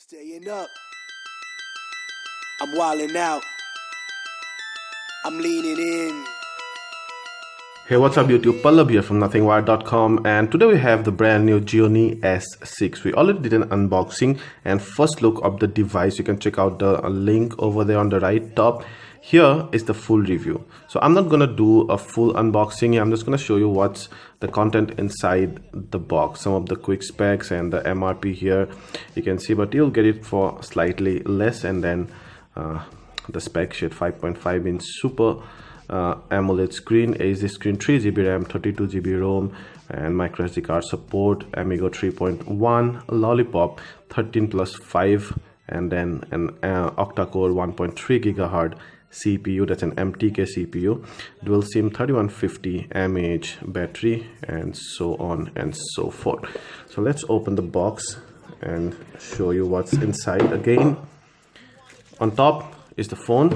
Staying up. I'm wilding out. I'm leaning in. Hey, what's up YouTube? Pallab here from nothingwire.com, and today we have the brand new Gionee S6. We already did an unboxing and first look of the device. You can check out the link over there on the right top. Here is the full review. So I'm not gonna do a full unboxing. I'm just gonna show you what's the content inside the box, some of the quick specs and the MRP here you can see, but you'll get it for slightly less. And then the spec sheet: 5.5 inch super AMOLED screen, HD screen, 3GB RAM, 32GB ROM, and microSD card support, Amigo 3.1, Lollipop 13+5, and then an octa-core 1.3 GHz CPU. That's an MTK CPU, dual SIM, 3150 mAh battery, and so on and so forth. So let's open the box and show you what's inside. Again, on top is the phone.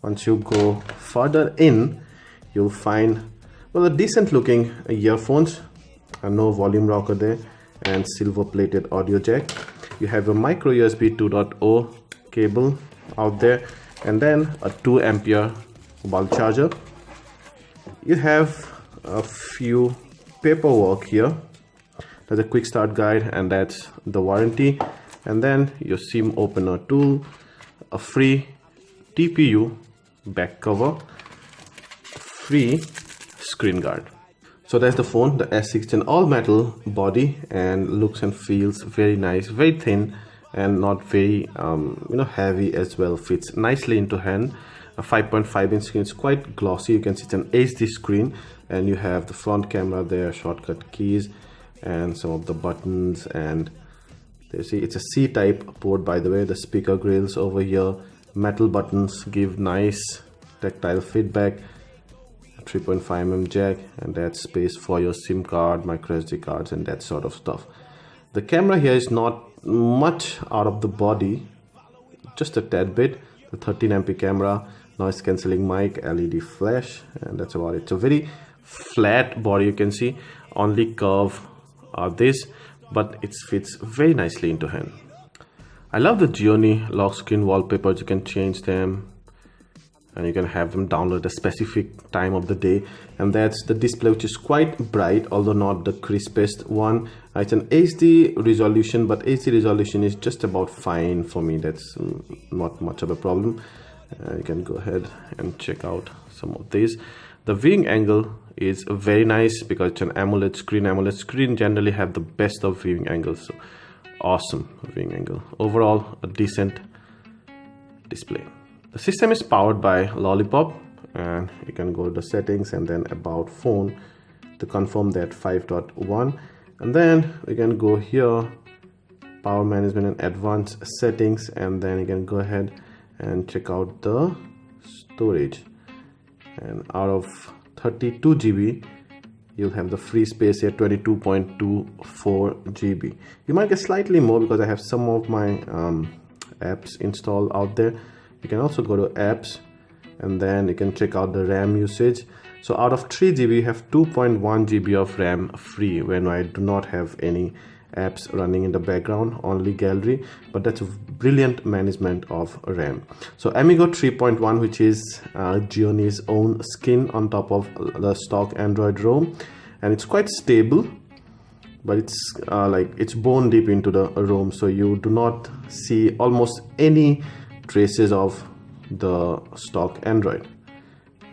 Once you go further in, you'll find, well, a decent looking earphones, and no volume rocker there, and silver plated audio jack. You have a micro USB 2.0 cable out there, and then a 2 ampere bulk charger. You have a few paperwork here. There's a quick start guide, and that's the warranty, and then your SIM opener tool, a free TPU back cover, free screen guard. So that's the phone, the S6, an all metal body, and looks and feels very nice, very thin and not very heavy as well. Fits nicely into hand. A 5.5 inch screen is quite glossy. You can see it's an HD screen, and you have the front camera there, shortcut keys, and some of the buttons. And you see it's a C-type port, by the way. The speaker grills over here, metal buttons give nice tactile feedback, 3.5mm jack, and that's space for your SIM card, micro SD cards, and that sort of stuff. The camera here is not much out of the body, just a tad bit. The 13MP camera, noise cancelling mic, LED flash, and that's about it. It's a very flat body. You can see only curve this, but it fits very nicely into hand. I love the Gionee lock screen wallpapers. You can change them, and you can have them download a specific time of the day. And that's the display, which is quite bright, although not the crispest one. It's an HD resolution, but HD resolution is just about fine for me. That's not much of a problem. You can go ahead and check out some of these. The viewing angle is very nice because it's an AMOLED screen. AMOLED screen generally have the best of viewing angles. So awesome viewing angle. Overall, a decent display. The system is powered by Lollipop, and you can go to the settings and then about phone to confirm that 5.1, and then we can go here, power management and advanced settings, and then you can go ahead and check out the storage. And out of 32GB, you'll have the free space here, 22.24 GB. You might get slightly more because I have some of my apps installed out there. You can also go to apps, and then you can check out the RAM usage. So out of 3GB, you have 2.1 GB of RAM free when I do not have any apps running in the background, only gallery. But that's a brilliant management of RAM. So Amigo 3.1, which is Gionee's own skin on top of the stock Android ROM, and it's quite stable, but it's it's bone deep into the ROM, so you do not see almost any traces of the stock Android.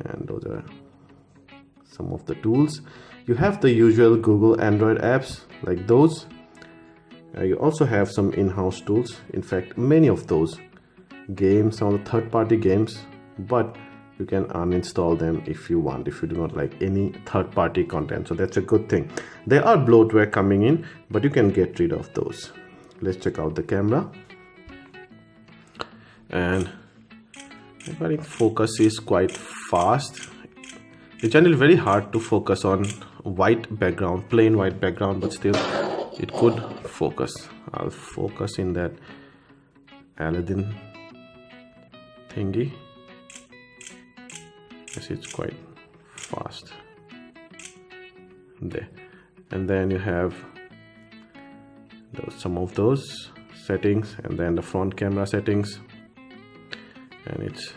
And those are some of the tools. You have the usual Google Android apps like those. You also have some in-house tools, in fact many of those games, some of the third-party games, but you can uninstall them if you want, if you do not like any third-party content. So that's a good thing. There are bloatware coming in, but you can get rid of those. Let's check out the camera. And I think focus is quite fast. It's generally very hard to focus on white background, plain white background, but still it could focus. I'll focus in that Aladdin thingy. Yes, it's quite fast there. And then you have some of those settings, and then the front camera settings, and it's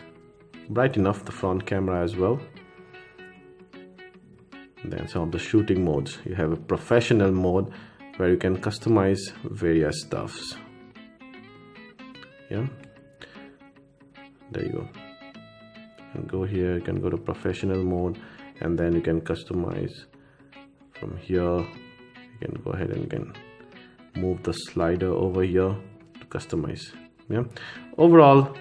bright enough, the front camera as well. And then some of the shooting modes. You have a professional mode where you can customize various stuffs. Yeah, there you go. You can go here, you can go to professional mode, and then you can customize from here. You can go ahead and you can move the slider over here to customize. Yeah, overall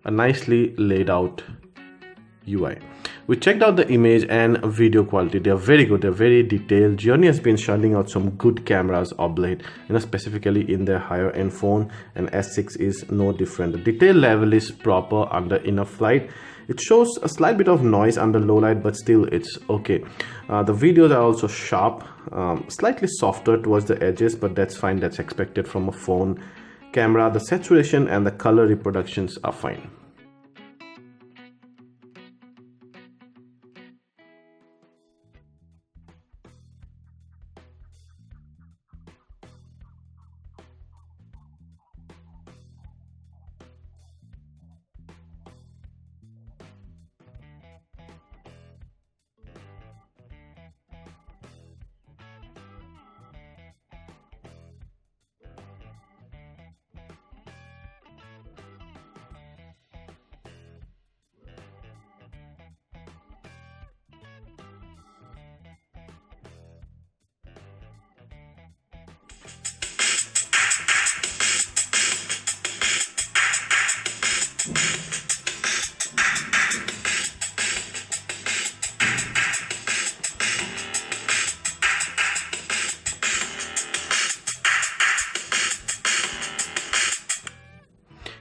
a nicely laid out UI. We checked out the image and video quality. They are very good, they're very detailed. Gionee has been churning out some good cameras of late, specifically in their higher end phone, and S6 is no different. The detail level is proper under enough light. It shows a slight bit of noise under low light, but still it's okay. The videos are also sharp, slightly softer towards the edges, but that's fine, that's expected from a phone camera. The saturation and the color reproductions are fine.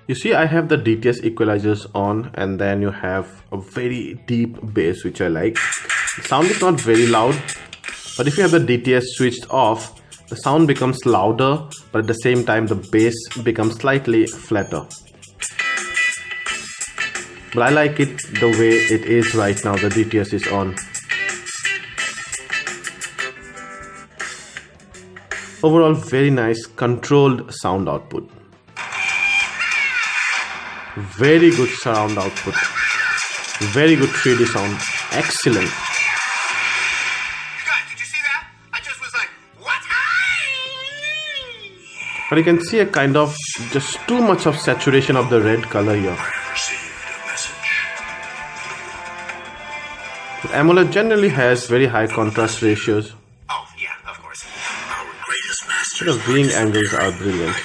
You see, I have the DTS equalizers on, and then you have a very deep bass, which I like. The sound is not very loud, but if you have the DTS switched off, the sound becomes louder, but at the same time the bass becomes slightly flatter. But I like it the way it is right now. The DTS is on. Overall, very nice controlled sound output. Very good surround output. Very good 3D sound. Excellent. God, did you see that? I just was like, what? But you can see a kind of just too much of saturation of the red color here. But AMOLED generally has very high contrast ratios. Oh, yeah, of course. Our greatest master. The viewing angles are brilliant.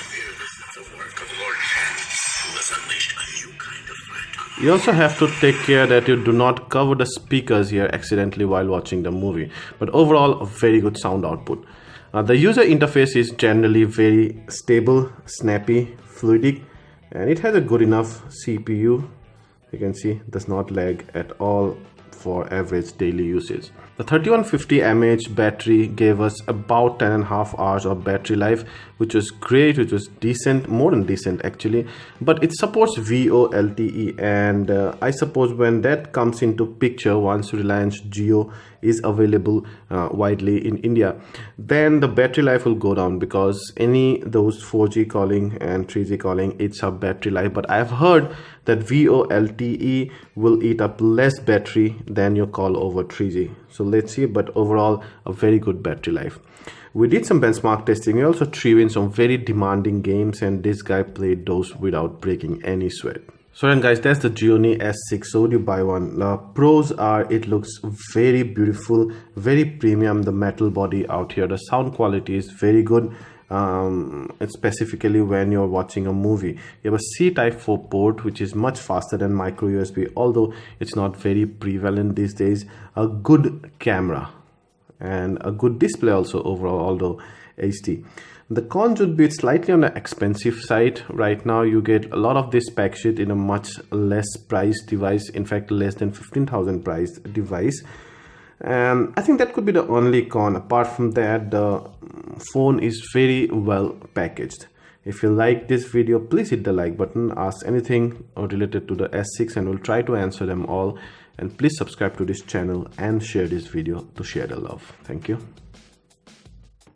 You also have to take care that you do not cover the speakers here accidentally while watching the movie. But overall, a very good sound output. The user interface is generally very stable, snappy, fluidic, and it has a good enough CPU. You can see it does not lag at all for average daily usage. The 3150 mAh battery gave us about 10.5 hours of battery life, which was great, which was decent, more than decent actually. But it supports VoLTE, and I suppose when that comes into picture, once Reliance Jio is available widely in India, then the battery life will go down, because those 4G calling and 3G calling eats up battery life. But I've heard that VoLTE will eat up less battery than your call over 3G. So let's see, but overall a very good battery life. We did some benchmark testing. We also threw in some very demanding games, and this guy played those without breaking any sweat. So then guys, that's the Gionee S6. So would you buy one? The pros are it looks very beautiful, very premium. The metal body out here, the sound quality is very good. Specifically when you're watching a movie. You have a C-Type 4 port, which is much faster than micro USB, although it's not very prevalent these days. A good camera and a good display also overall, although HD. The cons would be slightly on the expensive side. Right now you get a lot of this spec sheet in a much less priced device, in fact less than 15,000 priced device. And I think that could be the only con. Apart from that, the phone is very well packaged. If you like this video, please hit the like button, ask anything related to the S6 and we'll try to answer them all. And please subscribe to this channel and share this video to share the love. Thank you.